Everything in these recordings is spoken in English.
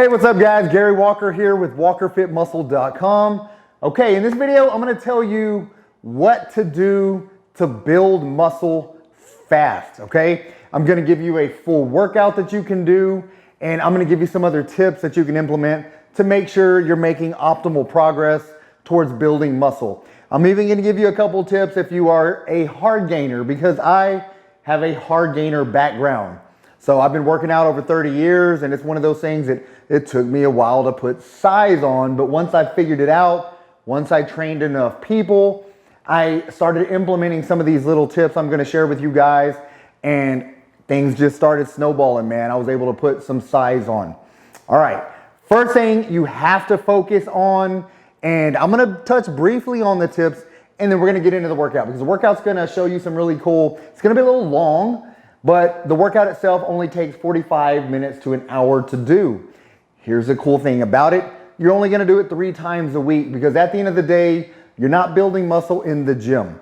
Hey, what's up guys? Gary Walker here with WalkerFitMuscle.com. Okay, in this video, I'm gonna tell you what to do to build muscle fast, okay? I'm gonna give you a full workout that you can do, and I'm gonna give you some other tips that you can implement to make sure you're making optimal progress towards building muscle. I'm even gonna give you a couple tips if you are a hard gainer, because I have a hard gainer background. So I've been working out over 30 years, and it's one of those things that it took me a while to put size on, but once I figured it out, once I trained enough people, I started implementing some of these little tips I'm gonna share with you guys, and things just started snowballing, man. I was able to put some size on. All right, first thing you have to focus on, and I'm gonna touch briefly on the tips, and then we're gonna get into the workout, because the workout's gonna show you some really cool, it's gonna be a little long, but the workout itself only takes 45 minutes to an hour to do. Here's the cool thing about it. You're only gonna do it 3 times a week, because at the end of the day, you're not building muscle in the gym.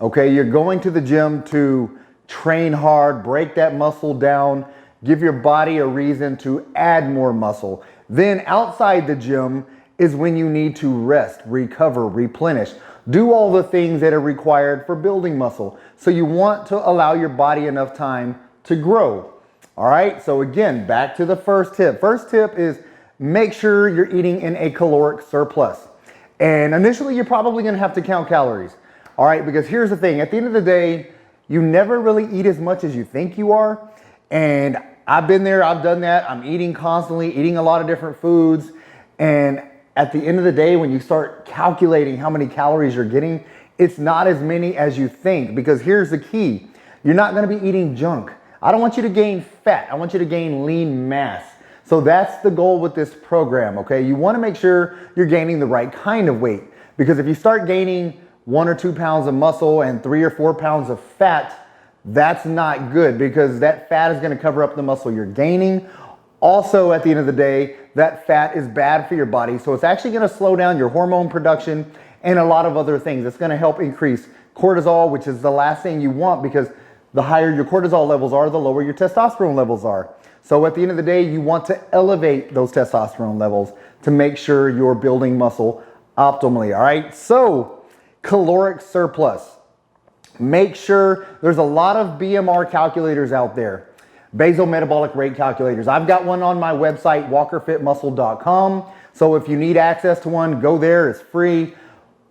Okay, you're going to the gym to train hard, break that muscle down, give your body a reason to add more muscle. Then outside the gym is when you need to rest, recover, replenish. Do all the things that are required for building muscle. So you want to allow your body enough time to grow. All right, so again, back to the first tip. First tip is make sure you're eating in a caloric surplus. And initially, you're probably gonna have to count calories. All right, because here's the thing. At the end of the day, you never really eat as much as you think you are. And I've been there, I've done that. I'm eating constantly, eating a lot of different foods. And at the end of the day, when you start calculating how many calories you're getting, it's not as many as you think, because here's the key. You're not gonna be eating junk. I don't want you to gain fat. I want you to gain lean mass. So that's the goal with this program, okay? You wanna make sure you're gaining the right kind of weight, because if you start gaining 1 or 2 pounds of muscle and 3 or 4 pounds of fat, that's not good, because that fat is gonna cover up the muscle you're gaining. Also, at the end of the day, that fat is bad for your body, so it's actually gonna slow down your hormone production and a lot of other things. It's gonna help increase cortisol, which is the last thing you want, because the higher your cortisol levels are, the lower your testosterone levels are. So at the end of the day, you want to elevate those testosterone levels to make sure you're building muscle optimally, all right? So, caloric surplus. Make sure, there's a lot of BMR calculators out there. Basal metabolic rate calculators. I've got one on my website, WalkerFitMuscle.com. So if you need access to one, go there, it's free.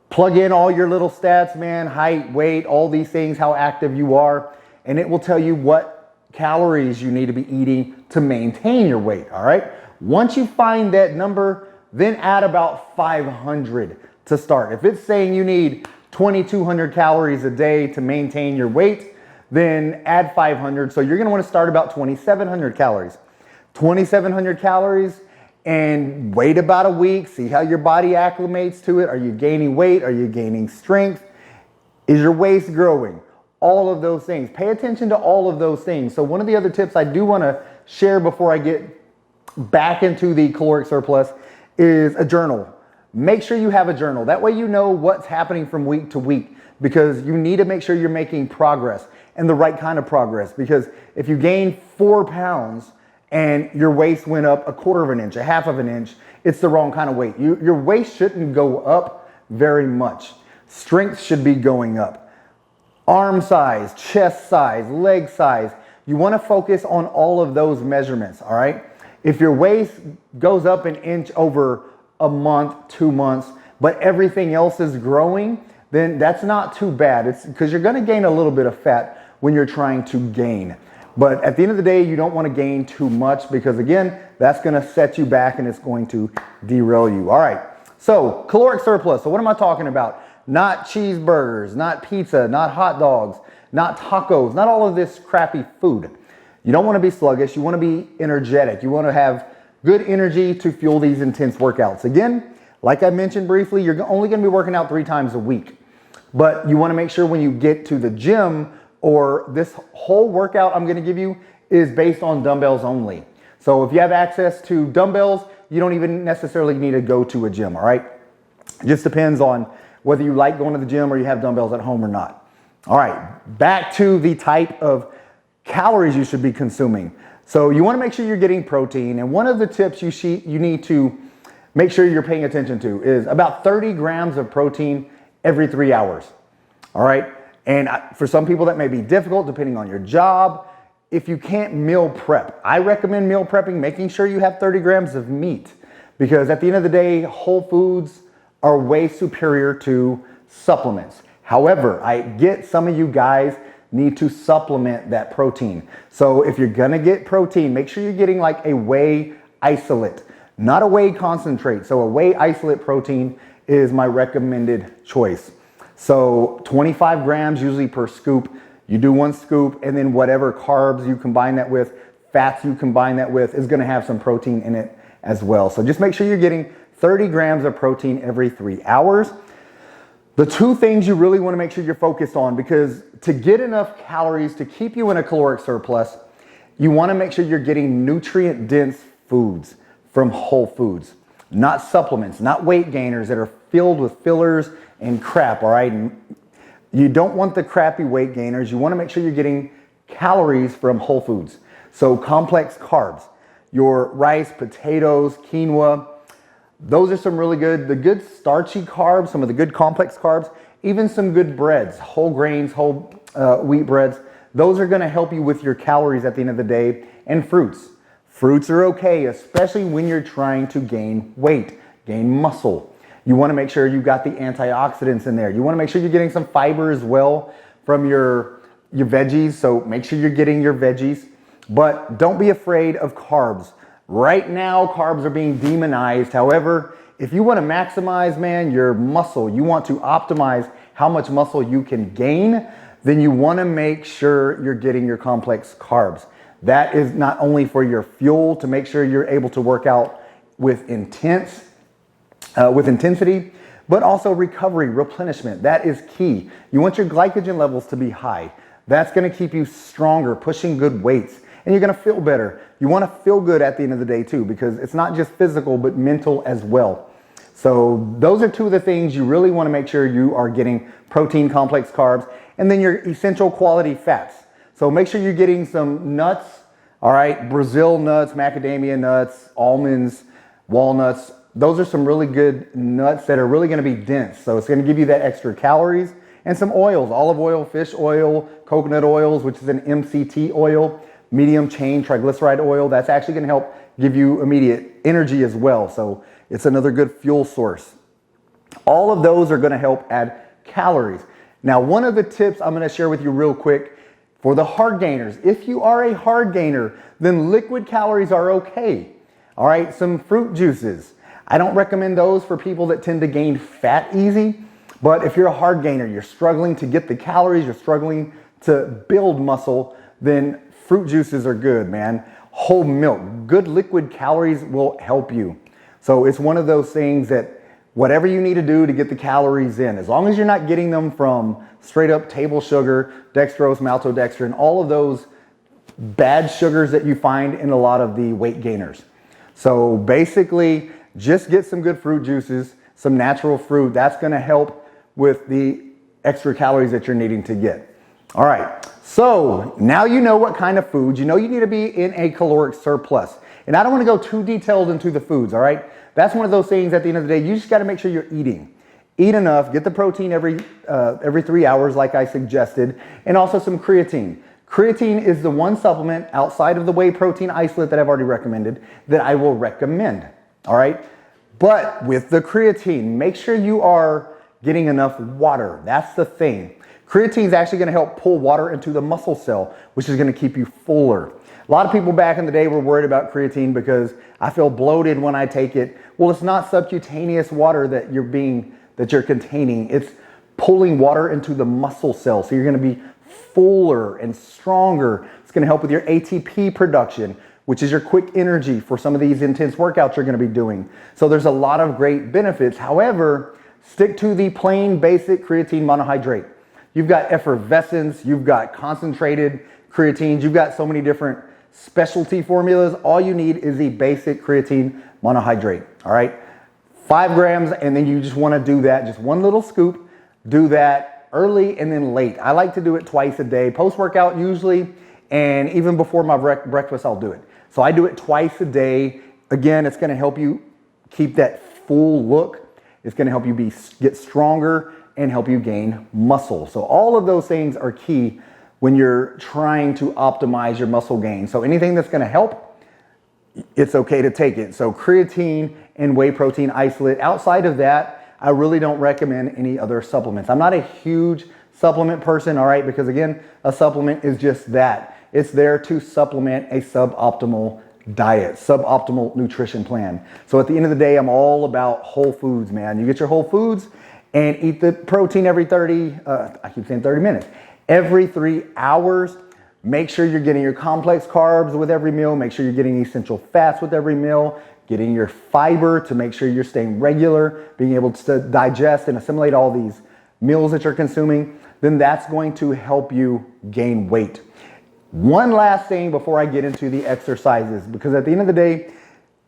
Plug in all your little stats, man, height, weight, all these things, how active you are, and it will tell you what calories you need to be eating to maintain your weight, all right? Once you find that number, then add about 500 to start. If it's saying you need 2,200 calories a day to maintain your weight, then add 500. So you're gonna wanna start about 2,700 calories. 2,700 calories, and wait about a week, see how your body acclimates to it. Are you gaining weight? Are you gaining strength? Is your waist growing? All of those things. Pay attention to all of those things. So one of the other tips I do wanna share before I get back into the caloric surplus is a journal. Make sure you have a journal. That way you know what's happening from week to week, because you need to make sure you're making progress, and the right kind of progress. Because if you gain 4 pounds and your waist went up 1/4 of an inch, 1/2 of an inch, it's the wrong kind of weight. Your waist shouldn't go up very much. Strength should be going up. Arm size, chest size, leg size. You want to focus on all of those measurements, all right? If your waist goes up 1 inch over a month, 2 months, but everything else is growing, then that's not too bad. It's because you're gonna gain a little bit of fat when you're trying to gain. But at the end of the day, you don't wanna gain too much, because again, that's gonna set you back and it's going to derail you. All right, so caloric surplus. So what am I talking about? Not cheeseburgers, not pizza, not hot dogs, not tacos, not all of this crappy food. You don't wanna be sluggish, you wanna be energetic. You wanna have good energy to fuel these intense workouts. Again, like I mentioned briefly, you're only gonna be working out 3 times a week. But you wanna make sure when you get to the gym, or this whole workout I'm gonna give you is based on dumbbells only. So if you have access to dumbbells, you don't even necessarily need to go to a gym, all right? It just depends on whether you like going to the gym or you have dumbbells at home or not. All right, back to the type of calories you should be consuming. So you want to make sure you're getting protein. And one of the tips you need to make sure you're paying attention to is about 30 grams of protein every 3 hours. All right. And for some people that may be difficult depending on your job. If you can't meal prep, I recommend meal prepping, making sure you have 30 grams of meat, because at the end of the day, whole foods are way superior to supplements. However, I get some of you guys need to supplement that protein. So if you're gonna get protein, make sure you're getting like a whey isolate, not a whey concentrate. So a whey isolate protein is my recommended choice. So 25 grams usually per scoop. You do 1 scoop, and then whatever carbs you combine that with, fats you combine that with, is gonna have some protein in it as well. So just make sure you're getting 30 grams of protein every 3 hours. The 2 things you really wanna make sure you're focused on, because to get enough calories to keep you in a caloric surplus, you wanna make sure you're getting nutrient-dense foods from whole foods, not supplements, not weight gainers that are filled with fillers and crap, all right? And you don't want the crappy weight gainers. You want to make sure you're getting calories from whole foods. So complex carbs, your rice, potatoes, quinoa, those are some really good, the good starchy carbs, some of the good complex carbs, even some good breads, whole grains, whole wheat breads. Those are going to help you with your calories at the end of the day. And fruits. Fruits are okay, especially when you're trying to gain weight, gain muscle. You want to make sure you've got the antioxidants in there. You want to make sure you're getting some fiber as well from your veggies. So make sure you're getting your veggies, but don't be afraid of carbs. Right now, carbs are being demonized. However, if you want to maximize, man, your muscle, you want to optimize how much muscle you can gain, then you want to make sure you're getting your complex carbs. That is not only for your fuel to make sure you're able to work out with intensity, but also recovery, replenishment. That is key. You want your glycogen levels to be high. That's going to keep you stronger, pushing good weights, and you're going to feel better. You want to feel good at the end of the day too, because it's not just physical, but mental as well. So those are 2 of the things you really want to make sure you are getting: protein, complex carbs, and then your essential quality fats. So make sure you're getting some nuts, all right, Brazil nuts, macadamia nuts, almonds, walnuts. Those are some really good nuts that are really going to be dense. So it's going to give you that extra calories. And some oils, olive oil, fish oil, coconut oils, which is an MCT oil, medium chain triglyceride oil. That's actually going to help give you immediate energy as well. So it's another good fuel source. All of those are going to help add calories. Now, one of the tips I'm going to share with you real quick for the hard gainers. If you are a hard gainer, then liquid calories are okay. All right, some fruit juices. I don't recommend those for people that tend to gain fat easy, but if you're a hard gainer, you're struggling to get the calories, you're struggling to build muscle, then fruit juices are good, man. Whole milk, good liquid calories will help you. So it's one of those things that whatever you need to do to get the calories in, as long as you're not getting them from straight up table sugar, dextrose, maltodextrin, all of those bad sugars that you find in a lot of the weight gainers. So basically, just get some good fruit juices, some natural fruit. That's going to help with the extra calories that you're needing to get. All right, so now you know what kind of foods. You know you need to be in a caloric surplus. And I don't want to go too detailed into the foods, all right? That's one of those things at the end of the day, you just got to make sure you're eating. Eat enough, get the protein every 3 hours like I suggested, and also some creatine. Creatine is the one supplement outside of the whey protein isolate that I've already recommended that I will recommend. All right, but with the creatine, make sure you are getting enough water. That's the thing. Creatine is actually going to help pull water into the muscle cell, which is going to keep you fuller. A lot of people back in the day were worried about creatine because I feel bloated when I take it. Well, it's not subcutaneous water that you're containing. It's pulling water into the muscle cell. So you're going to be fuller and stronger. It's going to help with your ATP production, which is your quick energy for some of these intense workouts you're going to be doing. So there's a lot of great benefits. However, stick to the plain basic creatine monohydrate. You've got effervescence, you've got concentrated creatines, you've got so many different specialty formulas. All you need is the basic creatine monohydrate, all right? 5 grams, and then you just want to do that, just 1 little scoop. Do that early and then late. I like to do it twice a day. Post-workout, usually And even before my breakfast, I'll do it. So I do it twice a day. Again, it's gonna help you keep that full look. It's gonna help you get stronger and help you gain muscle. So all of those things are key when you're trying to optimize your muscle gain. So anything that's gonna help, it's okay to take it. So creatine and whey protein isolate. Outside of that, I really don't recommend any other supplements. I'm not a huge supplement person, all right, because again, a supplement is just that. It's there to supplement a suboptimal diet, suboptimal nutrition plan. So at the end of the day, I'm all about whole foods, man. You get your whole foods and eat the protein every 30 minutes. Every 3 hours, make sure you're getting your complex carbs with every meal. Make sure you're getting essential fats with every meal, getting your fiber to make sure you're staying regular, being able to digest and assimilate all these meals that you're consuming. Then that's going to help you gain weight. One last thing before I get into the exercises, because at the end of the day,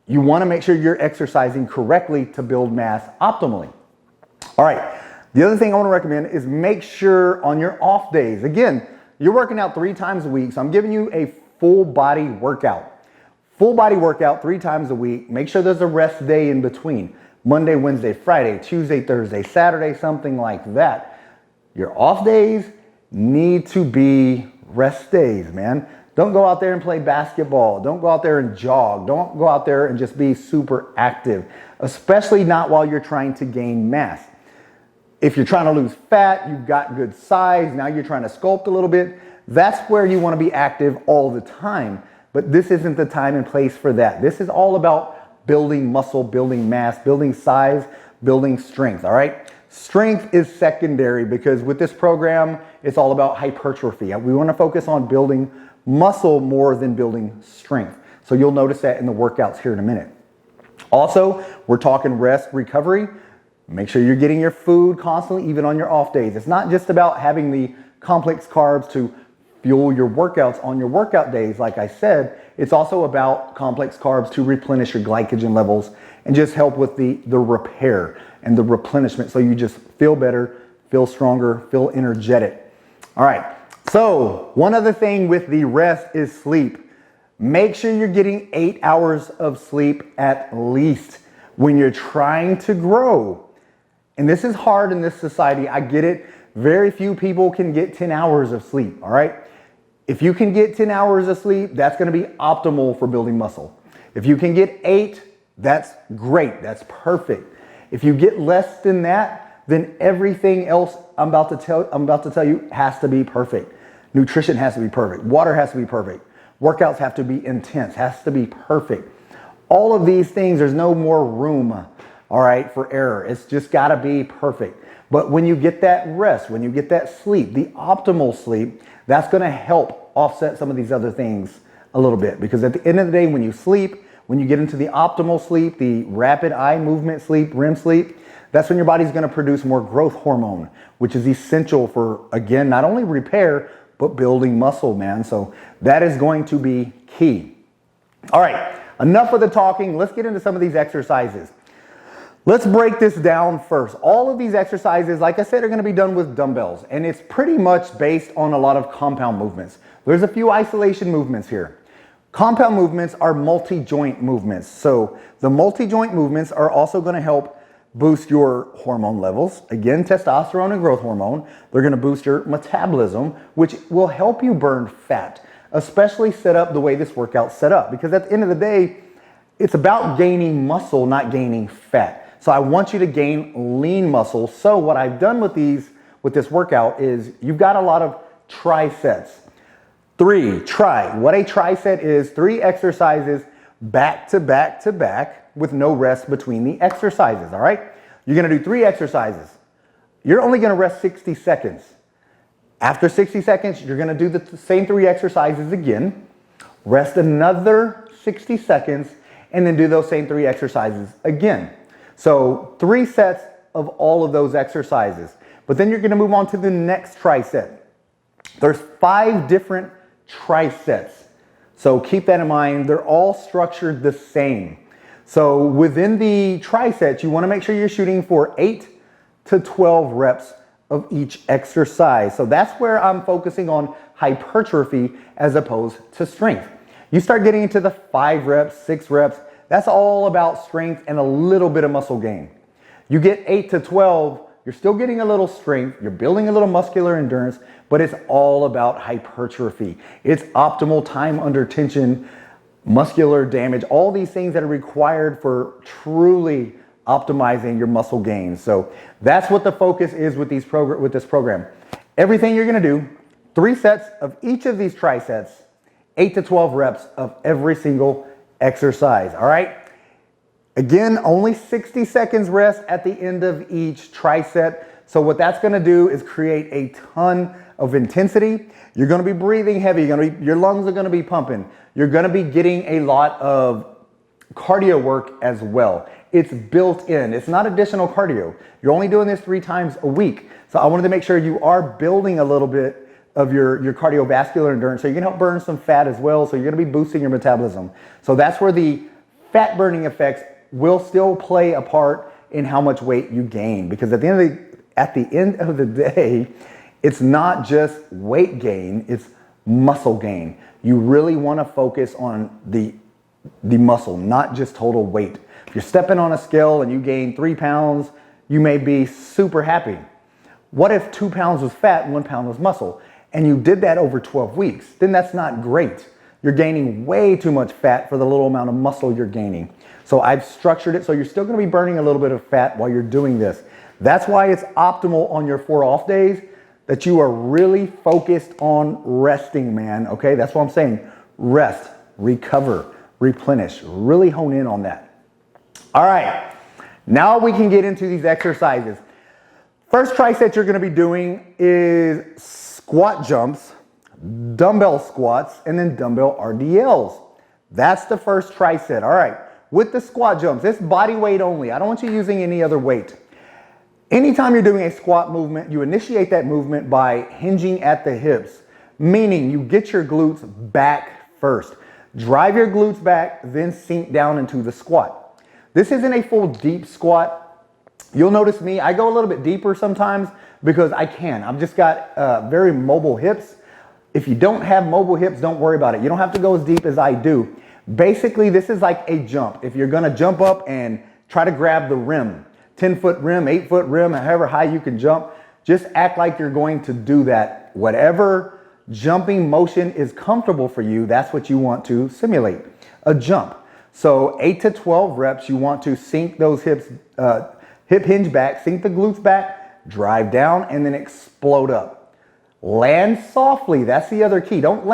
you want to make sure you're exercising correctly to build mass optimally. All right, the other thing I want to recommend is make sure on your off days, again, you're working out 3 times a week, so I'm giving you a full body workout. Full body workout 3 times a week. Make sure there's a rest day in between. Monday, Wednesday, Friday, Tuesday, Thursday, Saturday, something like that. Your off days need to be rest days, man. Don't go out there and play basketball. Don't go out there and jog. Don't go out there and just be super active, especially not while you're trying to gain mass. If you're trying to lose fat, you've got good size, now you're trying to sculpt a little bit, that's where you want to be active all the time. But this isn't the time and place for that. This is all about building muscle, building mass, building size, building strength, all right? Strength is secondary because with this program, it's all about hypertrophy. We want to focus on building muscle more than building strength. So you'll notice that in the workouts here in a minute. Also, we're talking rest, recovery. Make sure you're getting your food constantly, even on your off days. It's not just about having the complex carbs to fuel your workouts on your workout days. Like I said, it's also about complex carbs to replenish your glycogen levels and just help with the repair and the replenishment so you just feel better, feel stronger, feel energetic. All right, so one other thing with the rest is sleep. Make sure you're getting 8 hours of sleep at least when you're trying to grow. And this is hard in this society, I get it. Very few people can get 10 hours of sleep, all right? If you can get 10 hours of sleep, that's gonna be optimal for building muscle. If you can get 8, that's great, that's perfect. If you get less than that, then everything else I'm about to tell you has to be perfect. Nutrition has to be perfect. Water has to be perfect. Workouts have to be intense, has to be perfect. All of these things, there's no more room, all right, for error. It's just gotta be perfect. But when you get that rest, when you get that sleep, the optimal sleep, that's gonna help offset some of these other things a little bit. Because at the end of the day, when you sleep, when you get into the optimal sleep, the rapid eye movement sleep, REM sleep, that's when your body's gonna produce more growth hormone, which is essential for, again, not only repair, but building muscle, man. So that is going to be key. All right, enough of the talking. Let's get into some of these exercises. Let's break this down first. All of these exercises, like I said, are gonna be done with dumbbells, and it's pretty much based on a lot of compound movements. There's a few isolation movements here. Compound movements are multi-joint movements. So the multi-joint movements are also gonna help boost your hormone levels. Again, testosterone and growth hormone. They're gonna boost your metabolism, which will help you burn fat, especially set up the way this workout's set up. Because at the end of the day, it's about gaining muscle, not gaining fat. So I want you to gain lean muscle. So what I've done with this workout is you've got a lot of trisets. 3, try. What a triset is, 3 exercises back to back to back with no rest between the exercises, all right? You're gonna do 3 exercises. You're only gonna rest 60 seconds. After 60 seconds, you're gonna do the same 3 exercises again, rest another 60 seconds, and then do those same 3 exercises again. So 3 sets of all of those exercises. But then you're gonna move on to the next triset. There's 5 different trisets. So keep that in mind. They're all structured the same. So within the trisets, you wanna make sure you're shooting for 8 to 12 reps of each exercise. So that's where I'm focusing on hypertrophy as opposed to strength. You start getting into the 5 reps, 6 reps, that's all about strength and a little bit of muscle gain. You get 8 to 12, you're still getting a little strength, you're building a little muscular endurance, but it's all about hypertrophy. It's optimal time under tension, muscular damage, all these things that are required for truly optimizing your muscle gains. So that's what the focus is with this program. Everything you're gonna do, 3 sets of each of these trisets, 8 to 12 reps of every single exercise, all right? Again, only 60 seconds rest at the end of each tricep. So what that's gonna do is create a ton of intensity. You're gonna be breathing heavy, your lungs are gonna be pumping. You're gonna be getting a lot of cardio work as well. It's built in, it's not additional cardio. You're only doing this 3 times a week. So I wanted to make sure you are building a little bit of your cardiovascular endurance. So you can help burn some fat as well. So you're gonna be boosting your metabolism. So that's where the fat burning effects will still play a part in how much weight you gain. Because at the end of the day, it's not just weight gain, it's muscle gain. You really wanna focus on the muscle, not just total weight. If you're stepping on a scale and you gain 3 pounds, you may be super happy. What if 2 pounds was fat and 1 pound was muscle? And you did that over 12 weeks, then that's not great. You're gaining way too much fat for the little amount of muscle you're gaining. So I've structured it so you're still gonna be burning a little bit of fat while you're doing this. That's why it's optimal on your 4 off days that you are really focused on resting, man, okay? That's what I'm saying. Rest, recover, replenish, really hone in on that. All right, now we can get into these exercises. First tricep you're gonna be doing is squat jumps, dumbbell squats, and then dumbbell RDLs. That's the first tricep. All right, with the squat jumps, it's body weight only. I don't want you using any other weight. Anytime you're doing a squat movement, you initiate that movement by hinging at the hips, meaning you get your glutes back first. Drive your glutes back, then sink down into the squat. This isn't a full deep squat. You'll notice me, I go a little bit deeper sometimes because I can. I've just got very mobile hips. If you don't have mobile hips, don't worry about it. You don't have to go as deep as I do. Basically, this is like a jump. If you're gonna jump up and try to grab the rim, 10-foot rim, 8-foot rim, however high you can jump, just act like you're going to do that. Whatever jumping motion is comfortable for you, that's what you want to simulate, a jump. So 8 to 12 reps, you want to sink those hips, hip hinge back, sink the glutes back, drive down, and then explode up. Land softly, that's the other key. Don't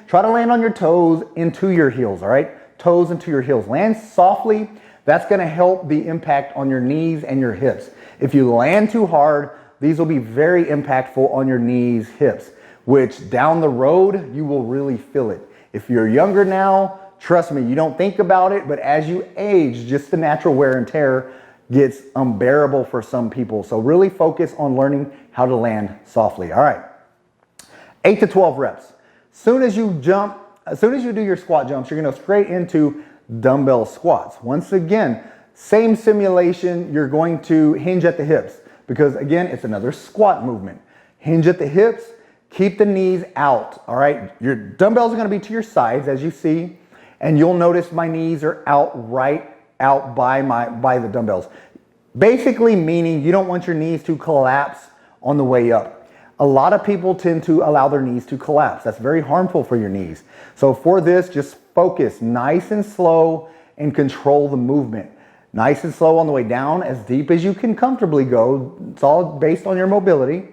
try to land on your toes into your heels, all right? Toes into your heels. Land softly, that's gonna help the impact on your knees and your hips. If you land too hard, these will be very impactful on your knees, hips, which down the road, you will really feel it. If you're younger now, trust me, you don't think about it, but as you age, just the natural wear and tear gets unbearable for some people. So really focus on learning how to land softly. All right, 8 to 12 reps. Soon as you do your squat jumps, you're gonna go straight into dumbbell squats. Once again, same simulation, you're going to hinge at the hips because again, it's another squat movement. Hinge at the hips, keep the knees out, all right? Your dumbbells are gonna be to your sides as you see, and you'll notice my knees are right out by the dumbbells. Basically meaning you don't want your knees to collapse on the way up. A lot of people tend to allow their knees to collapse. That's very harmful for your knees. So for this, just focus nice and slow and control the movement. Nice and slow on the way down, as deep as you can comfortably go. It's all based on your mobility.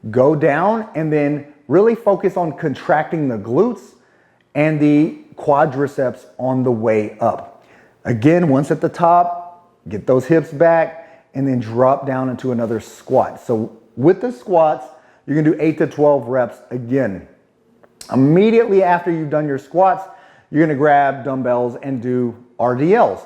Go down and then really focus on contracting the glutes and the quadriceps on the way up. Again, once at the top, get those hips back and then drop down into another squat. So with the squats, you're gonna do 8 to 12 reps again. Immediately after you've done your squats, you're gonna grab dumbbells and do RDLs.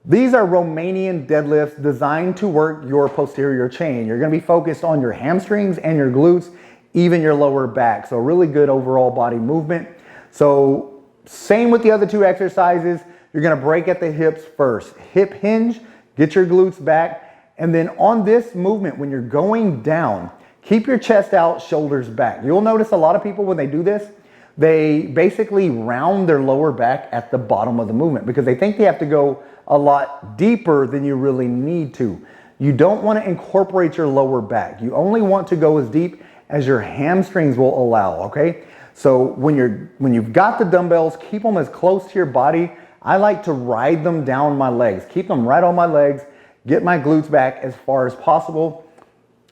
These are Romanian deadlifts designed to work your posterior chain. You're gonna be focused on your hamstrings and your glutes, even your lower back. So really good overall body movement. So same with the other 2 exercises. You're gonna break at the hips first. Hip hinge, get your glutes back. And then on this movement, when you're going down, Keep your chest out, shoulders back. You'll notice a lot of people when they do this, they basically round their lower back at the bottom of the movement because they think they have to go a lot deeper than you really need to. You don't want to incorporate your lower back. You only want to go as deep as your hamstrings will allow, okay? So when you've got the dumbbells, keep them as close to your body. I like to ride them down my legs. Keep them right on my legs. Get my glutes back as far as possible.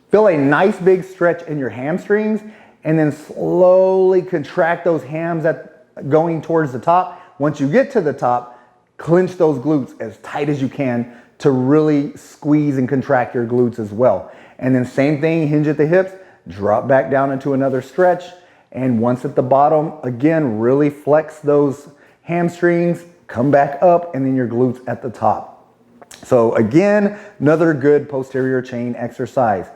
Feel a nice big stretch in your hamstrings and then slowly contract those hams going towards the top. Once you get to the top, clench those glutes as tight as you can to really squeeze and contract your glutes as well. And then same thing, hinge at the hips, drop back down into another stretch. And once at the bottom, again, really flex those hamstrings, come back up, and then your glutes at the top. So again, another good posterior chain exercise.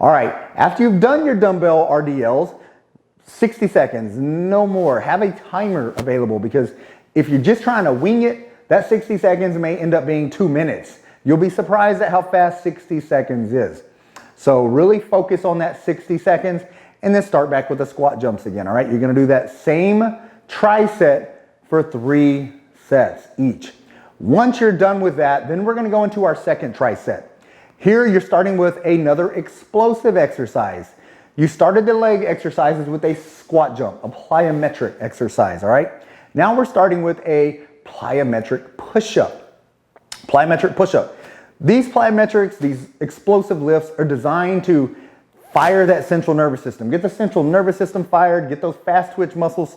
All right, after you've done your dumbbell RDLs, 60 seconds, no more. Have a timer available because if you're just trying to wing it, that 60 seconds may end up being 2 minutes. You'll be surprised at how fast 60 seconds is. So really focus on that 60 seconds and then start back with the squat jumps again, all right? You're gonna do that same tricep for 3 sets each. Once you're done with that, then we're gonna go into our second tricep. Here you're starting with another explosive exercise. You started the leg exercises with a squat jump, a plyometric exercise, all right? Now we're starting with a plyometric push-up. Plyometric push-up. These plyometrics, these explosive lifts are designed to fire that central nervous system. Get the central nervous system fired, get those fast twitch muscles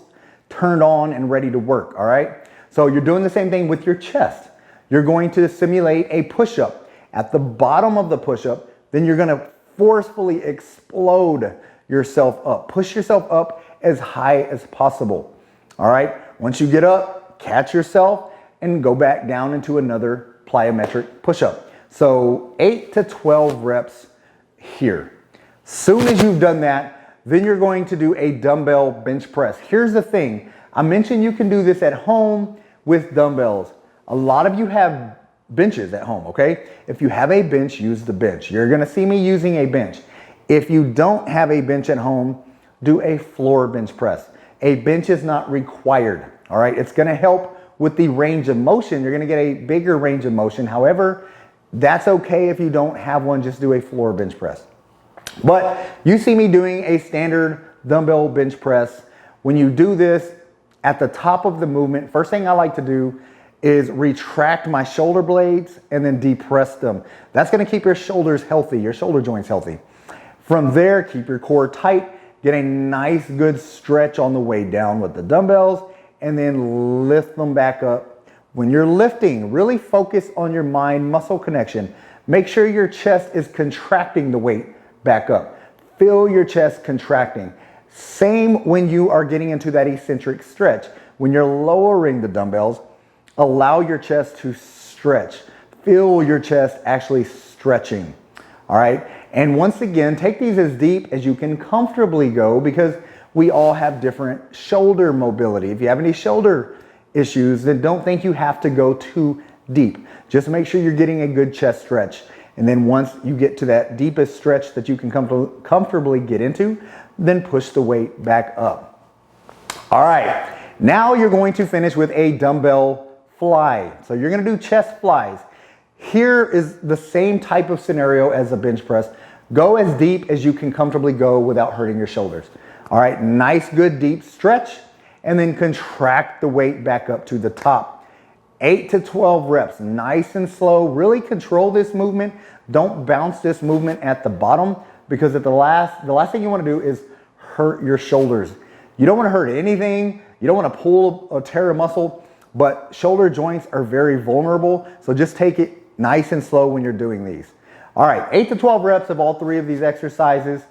turned on and ready to work, all right? So you're doing the same thing with your chest. You're going to simulate a push-up. At the bottom of the push-up, then you're gonna forcefully explode yourself up. Push yourself up as high as possible, all right? Once you get up, catch yourself and go back down into another plyometric push-up. So 8 to 12 reps here. Soon as you've done that, then you're going to do a dumbbell bench press. Here's the thing. I mentioned you can do this at home with dumbbells. A lot of you have benches at home, okay? If you have a bench, use the bench. You're gonna see me using a bench. If you don't have a bench at home, do a floor bench press. A bench is not required, all right? It's gonna help with the range of motion. You're gonna get a bigger range of motion. However, that's okay if you don't have one, just do a floor bench press. But you see me doing a standard dumbbell bench press. When you do this, at the top of the movement, first thing I like to do is retract my shoulder blades and then depress them. That's gonna keep your shoulders healthy, your shoulder joints healthy. From there, keep your core tight, get a nice good stretch on the way down with the dumbbells, and then lift them back up. When you're lifting, really focus on your mind-muscle connection. Make sure your chest is contracting the weight back up. Feel your chest contracting. Same when you are getting into that eccentric stretch. When you're lowering the dumbbells, allow your chest to stretch. Feel your chest actually stretching, all right? And once again, take these as deep as you can comfortably go because we all have different shoulder mobility. If you have any shoulder issues, then don't think you have to go too deep. Just make sure you're getting a good chest stretch. And then once you get to that deepest stretch that you can comfortably get into, then push the weight back up. All right, now you're going to finish with a dumbbell fly. So you're gonna do chest flies. Here is the same type of scenario as a bench press. Go as deep as you can comfortably go without hurting your shoulders. All right, nice, good, deep stretch, and then contract the weight back up to the top. 8 to 12 reps, nice and slow. Really control this movement. Don't bounce this movement at the bottom because the last thing you wanna do is hurt your shoulders. You don't wanna hurt anything. You don't wanna pull or tear a muscle. But shoulder joints are very vulnerable, so just take it nice and slow when you're doing these. All right, 8 to 12 reps of all 3 of these exercises.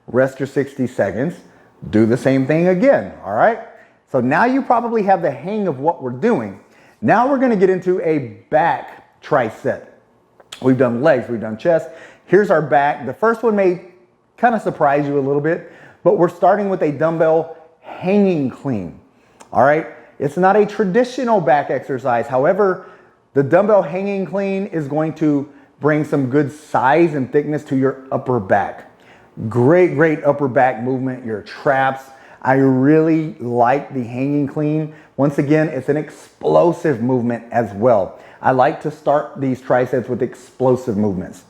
Rest your 60 seconds. Do the same thing again, all right? So now you probably have the hang of what we're doing. Now we're gonna get into a back tricep. We've done legs, we've done chest. Here's our back. The first one may kind of surprise you a little bit, but we're starting with a dumbbell hanging clean, all right? It's not a traditional back exercise. However, the dumbbell hanging clean is going to bring some good size and thickness to your upper back. Great upper back movement, your traps. I really like the hanging clean. Once again, it's an explosive movement as well. I like to start these triceps with explosive movements.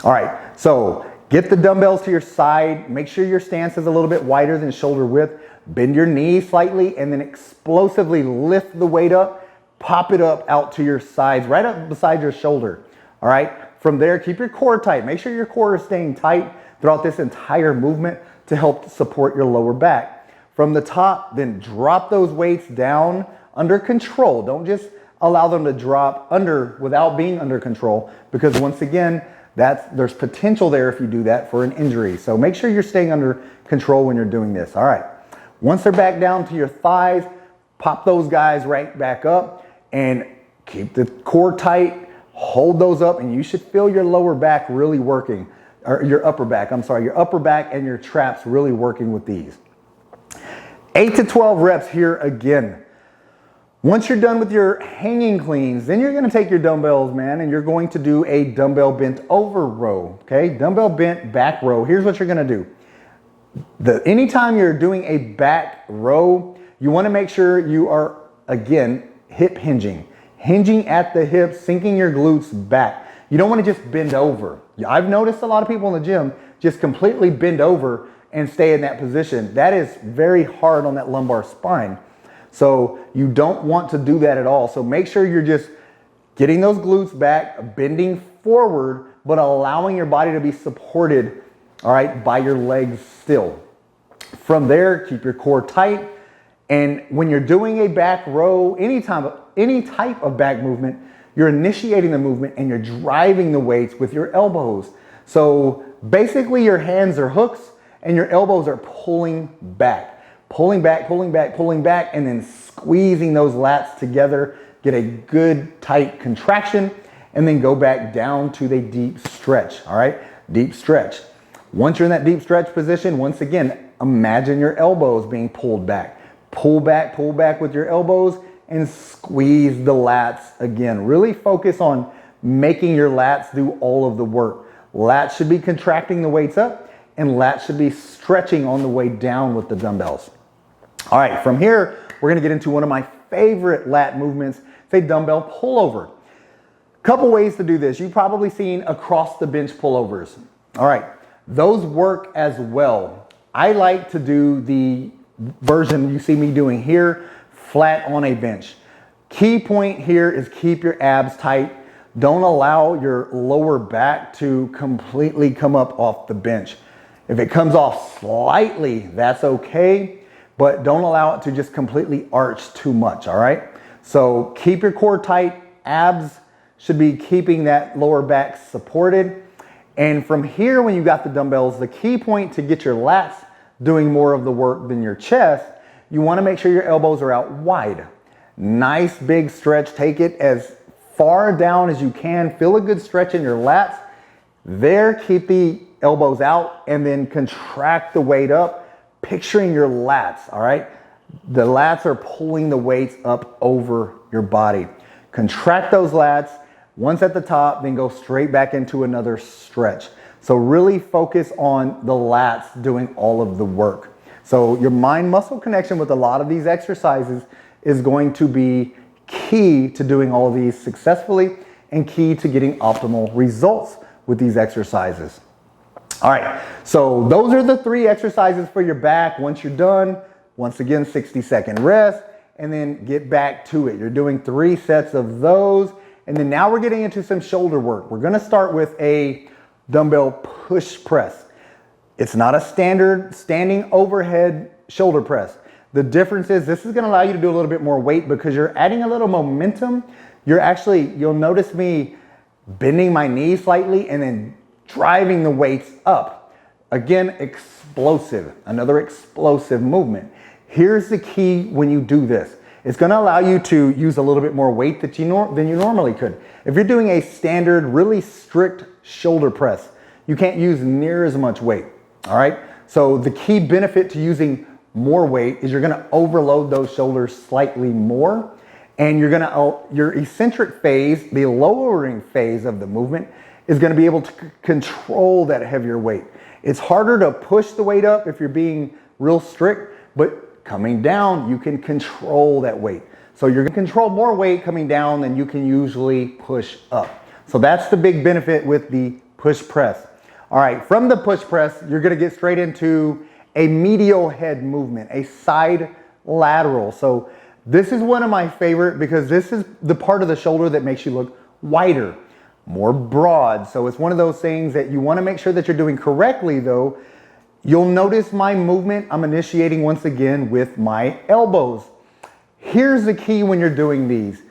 All right, so get the dumbbells to your side. Make sure your stance is a little bit wider than shoulder width. Bend your knees slightly and then explosively lift the weight up. Pop it up out to your sides, right up beside your shoulder. All right, from there, keep your core tight. Make sure your core is staying tight throughout this entire movement to help support your lower back. From the top, then drop those weights down under control. Don't just allow them to drop under without being under control, because once again, there's potential there if you do that for an injury. So make sure you're staying under control when you're doing this. All right. Once they're back down to your thighs, pop those guys right back up and keep the core tight. Hold those up and you should feel your lower back really working, or your upper back, your upper back and your traps really working with these. 8 to 12 reps here again. Once you're done with your hanging cleans, then you're gonna take your dumbbells, man, and you're going to do a dumbbell bent over row, okay? Dumbbell bent back row. Here's what you're gonna do. Anytime you're doing a back row, you wanna make sure you are, again, hip hinging. Hinging at the hips, sinking your glutes back. You don't wanna just bend over. I've noticed a lot of people in the gym just completely bend over and stay in that position. That is very hard on that lumbar spine. So you don't want to do that at all. So make sure you're just getting those glutes back, bending forward, but allowing your body to be supported, all right, by your legs still. From there, keep your core tight. And when you're doing a back row, any type of back movement, you're initiating the movement and you're driving the weights with your elbows. So basically your hands are hooks and your elbows are pulling back, and then squeezing those lats together, get a good tight contraction, and then go back down to the deep stretch, all right? Deep stretch. Once you're in that deep stretch position, once again, imagine your elbows being pulled back. Pull back with your elbows and squeeze the lats again. Really focus on making your lats do all of the work. Lats should be contracting the weights up, and lats should be stretching on the way down with the dumbbells. All right, from here, we're gonna get into one of my favorite lat movements, say dumbbell pullover. Couple ways to do this. You've probably seen across the bench pullovers. All right, those work as well. I like to do the version you see me doing here, flat on a bench. Key point here is keep your abs tight. Don't allow your lower back to completely come up off the bench. If it comes off slightly, that's okay, but don't allow it to just completely arch too much, all right? So keep your core tight. Abs should be keeping that lower back supported. And from here, when you got the dumbbells, the key point to get your lats doing more of the work than your chest, you wanna make sure your elbows are out wide. Nice big stretch. Take it as far down as you can. Feel a good stretch in your lats. There, keep the elbows out and then contract the weight up, picturing your lats, all right? The lats are pulling the weights up over your body. Contract those lats, once at the top, then go straight back into another stretch. So really focus on the lats doing all of the work. So your mind-muscle connection with a lot of these exercises is going to be key to doing all of these successfully and key to getting optimal results with these exercises. All right, so those are the 3 exercises for your back. Once you're done, once again, 60-second rest, and then get back to it. You're doing 3 sets of those, and then now we're getting into some shoulder work. We're gonna start with a dumbbell push press. It's not a standard standing overhead shoulder press. The difference is this is gonna allow you to do a little bit more weight because you're adding a little momentum. You'll notice me bending my knees slightly and then driving the weights up. Again, explosive, another explosive movement. Here's the key when you do this. It's gonna allow you to use a little bit more weight than you normally could. If you're doing a standard, really strict shoulder press, you can't use near as much weight, all right? So the key benefit to using more weight is you're gonna overload those shoulders slightly more, and your eccentric phase, the lowering phase of the movement, is going to be able to control that heavier weight. It's harder to push the weight up if you're being real strict, but coming down, you can control that weight. So you're going to control more weight coming down than you can usually push up. So that's the big benefit with the push press. All right, from the push press, you're going to get straight into a medial head movement, a side lateral. So this is one of my favorite because this is the part of the shoulder that makes you look wider, more broad. So it's one of those things that you want to make sure that you're doing correctly though. You'll notice my movement, I'm initiating once again with my elbows. Here's the key when you're doing these.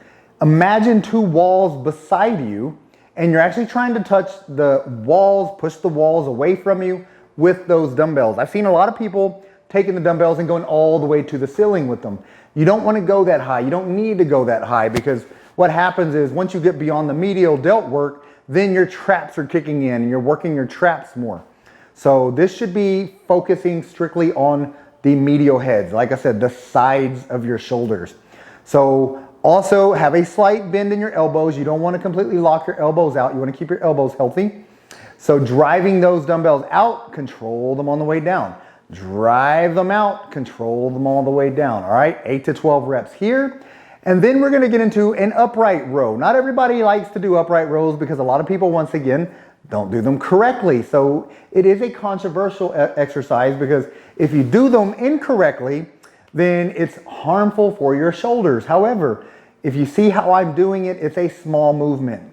Imagine two walls beside you and you're actually trying to touch the walls, push the walls away from you with those dumbbells. I've seen a lot of people taking the dumbbells and going all the way to the ceiling with them. You don't want to go that high. You don't need to go that high because what happens is once you get beyond the medial delt work, then your traps are kicking in and you're working your traps more. So this should be focusing strictly on the medial heads. Like I said, the sides of your shoulders. So also have a slight bend in your elbows. You don't want to completely lock your elbows out. You want to keep your elbows healthy. So driving those dumbbells out, control them on the way down. Drive them out, control them all the way down. All right, 8 to 12 reps here. And then we're going to get into an upright row. Not everybody likes to do upright rows because a lot of people, once again, don't do them correctly. So it is a controversial exercise because if you do them incorrectly, then it's harmful for your shoulders. However, if you see how I'm doing it, it's a small movement.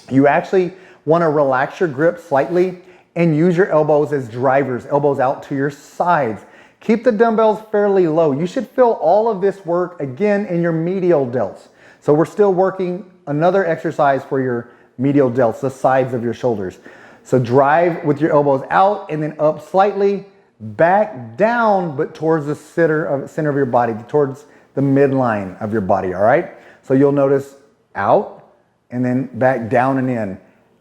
You actually want to relax your grip slightly and use your elbows as drivers, elbows out to your sides. Keep the dumbbells fairly low. You should feel all of this work again in your medial delts. So we're still working another exercise for your medial delts, the sides of your shoulders. So drive with your elbows out and then up slightly, back down, but towards the center of your body, towards the midline of your body, all right? So you'll notice out and then back down and in,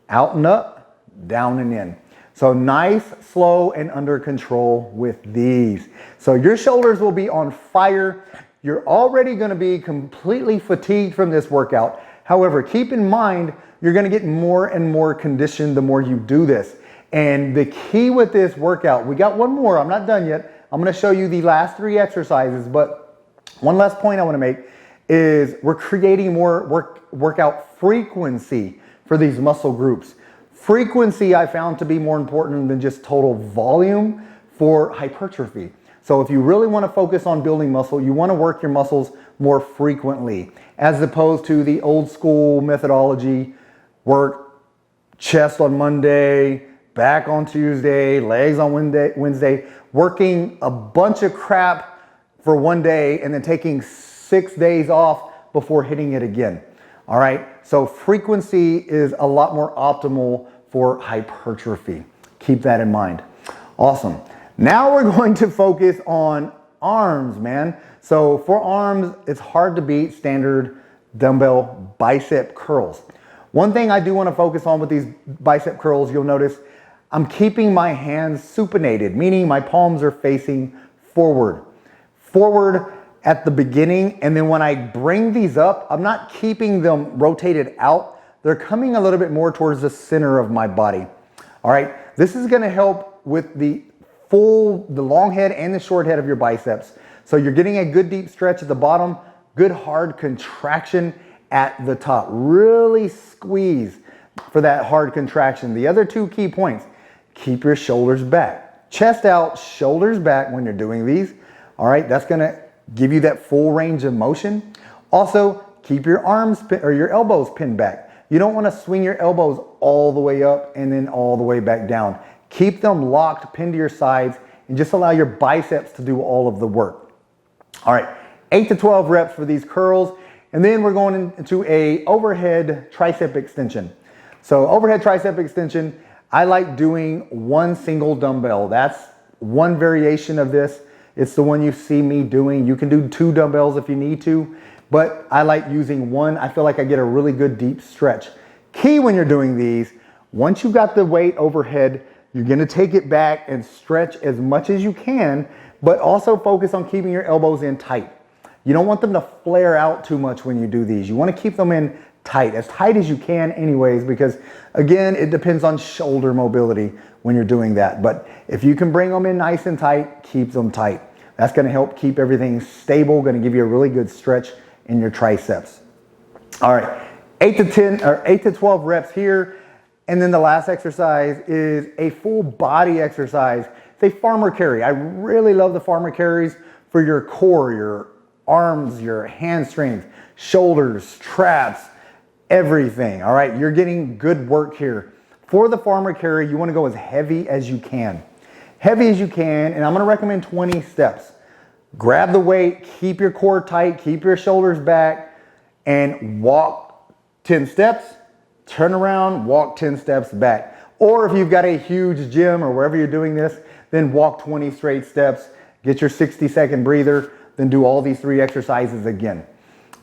out and up, down and in. So nice, slow, and under control with these. So your shoulders will be on fire. You're already going to be completely fatigued from this workout. However, keep in mind, you're going to get more and more conditioned the more you do this. And the key with this workout, we got one more. I'm not done yet. I'm going to show you the last 3 exercises. But one last point I want to make is we're creating more workout frequency for these muscle groups. Frequency I found to be more important than just total volume for hypertrophy. So if you really want to focus on building muscle, you want to work your muscles more frequently as opposed to the old school methodology, work chest on Monday, back on Tuesday, legs on Wednesday, working a bunch of crap for one day and then taking 6 days off before hitting it again. All right, so frequency is a lot more optimal for hypertrophy. Keep that in mind. Awesome. Now we're going to focus on arms, man. So for arms, it's hard to beat standard dumbbell bicep curls. One thing I do want to focus on with these bicep curls, you'll notice I'm keeping my hands supinated, meaning my palms are facing forward. Forward at the beginning, and then when I bring these up, I'm not keeping them rotated out. They're coming a little bit more towards the center of my body. All right, this is going to help with the long head and the short head of your biceps. So you're getting a good deep stretch at the bottom, good hard contraction at the top. Really squeeze for that hard contraction. The other 2 key points, keep your shoulders back. Chest out, shoulders back when you're doing these. All right, that's going to give you that full range of motion. Also, keep your arms or your elbows pinned back. You don't want to swing your elbows all the way up and then all the way back down. Keep them locked, pinned to your sides, and just allow your biceps to do all of the work. All right, 8 to 12 reps for these curls. And then we're going into a overhead tricep extension. So overhead tricep extension, I like doing one single dumbbell. That's one variation of this. It's the one you see me doing. You can do 2 dumbbells if you need to, but I like using one. I feel like I get a really good deep stretch. Key when you're doing these, once you got the weight overhead, you're gonna take it back and stretch as much as you can, but also focus on keeping your elbows in tight. You don't want them to flare out too much when you do these. You wanna keep them in tight as you can anyways, because again, it depends on shoulder mobility when you're doing that. But if you can bring them in nice and tight, keep them tight. That's gonna help keep everything stable, gonna give you a really good stretch in your triceps. All right, 8 to 12 reps here. And then the last exercise is a full body exercise. It's a farmer carry. I really love the farmer carries for your core, your arms, your hamstrings, shoulders, traps, everything. All right, you're getting good work here. For the farmer carry, you want to go as heavy as you can. Heavy as you can, and I'm going to recommend 20 steps. Grab the weight, keep your core tight, keep your shoulders back, and walk 10 steps, turn around, walk 10 steps back. Or if you've got a huge gym or wherever you're doing this, then walk 20 straight steps, get your 60-second breather, then do all these 3 exercises again.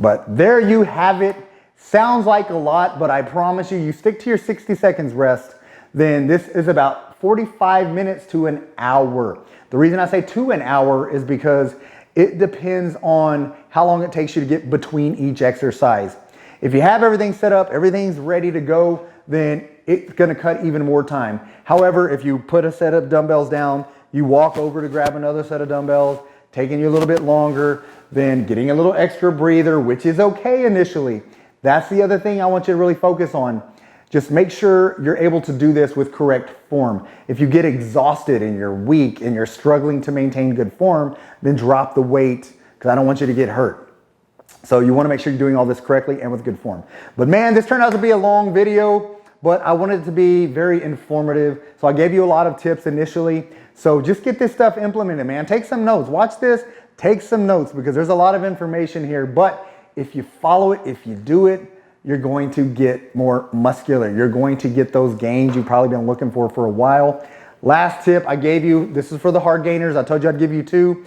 But there you have it. Sounds like a lot, but I promise you, you stick to your 60 seconds rest, then this is about 45 minutes to an hour. The reason I say to an hour is because it depends on how long it takes you to get between each exercise. If you have everything set up, everything's ready to go, then it's gonna cut even more time. However, if you put a set of dumbbells down, you walk over to grab another set of dumbbells, taking you a little bit longer, then getting a little extra breather, which is okay initially. That's the other thing I want you to really focus on. Just make sure you're able to do this with correct form. If you get exhausted and you're weak and you're struggling to maintain good form, then drop the weight, because I don't want you to get hurt. So you want to make sure you're doing all this correctly and with good form. But man, this turned out to be a long video, but I wanted it to be very informative. So I gave you a lot of tips initially. So just get this stuff implemented, man. Take some notes. Watch this, take some notes, because there's a lot of information here. But if you follow it, if you do it, you're going to get more muscular. You're going to get those gains you've probably been looking for a while. Last tip I gave you, this is for the hard gainers. I told you I'd give you 2.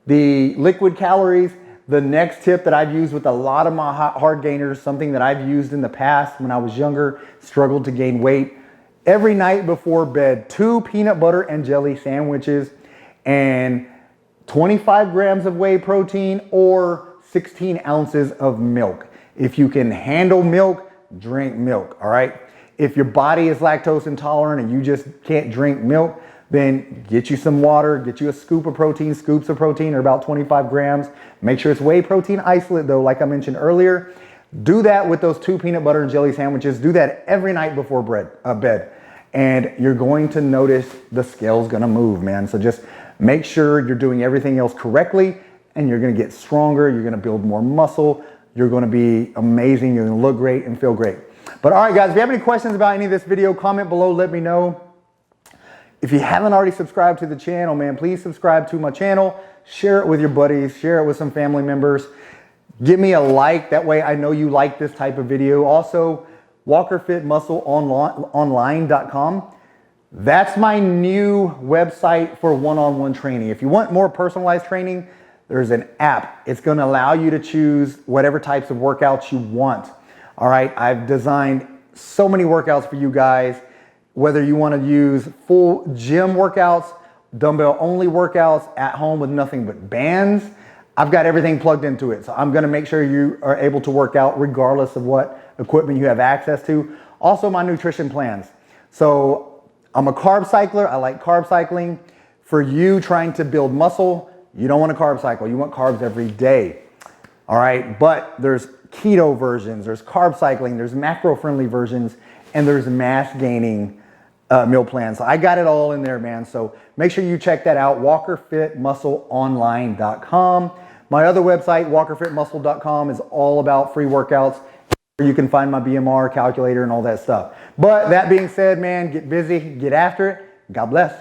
The liquid calories. The next tip that I've used with a lot of my hard gainers, something that I've used in the past when I was younger, struggled to gain weight. Every night before bed, 2 peanut butter and jelly sandwiches and 25 grams of whey protein or 16 ounces of milk. If you can handle milk, drink milk, all right? If your body is lactose intolerant and you just can't drink milk, then get you some water, get you a scoop of protein. Scoops of protein are about 25 grams. Make sure it's whey protein isolate though, like I mentioned earlier. Do that with those 2 peanut butter and jelly sandwiches. Do that every night before bed. And you're going to notice the scale's gonna move, man. So just make sure you're doing everything else correctly and you're gonna get stronger, you're gonna build more muscle, you're gonna be amazing, you're gonna look great and feel great. But all right guys, if you have any questions about any of this video, comment below, let me know. If you haven't already subscribed to the channel, man, please subscribe to my channel, share it with your buddies, share it with some family members. Give me a like, that way I know you like this type of video. Also, WalkerFitMuscleOnline.com. That's my new website for one-on-one training. If you want more personalized training, there's an app. It's gonna allow you to choose whatever types of workouts you want. All right, I've designed so many workouts for you guys, whether you wanna use full gym workouts, dumbbell only workouts at home with nothing but bands. I've got everything plugged into it. So I'm gonna make sure you are able to work out regardless of what equipment you have access to. Also my nutrition plans. So I'm a carb cycler, I like carb cycling. For you trying to build muscle, you don't want to carb cycle, you want carbs every day. All right, but there's keto versions, there's carb cycling, there's macro-friendly versions, and there's mass gaining meal plans. So I got it all in there, man. So make sure you check that out, WalkerFitMuscleOnline.com. My other website, WalkerFitMuscle.com, is all about free workouts. You can find my BMR calculator and all that stuff. But that being said, man, get busy, get after it. God bless.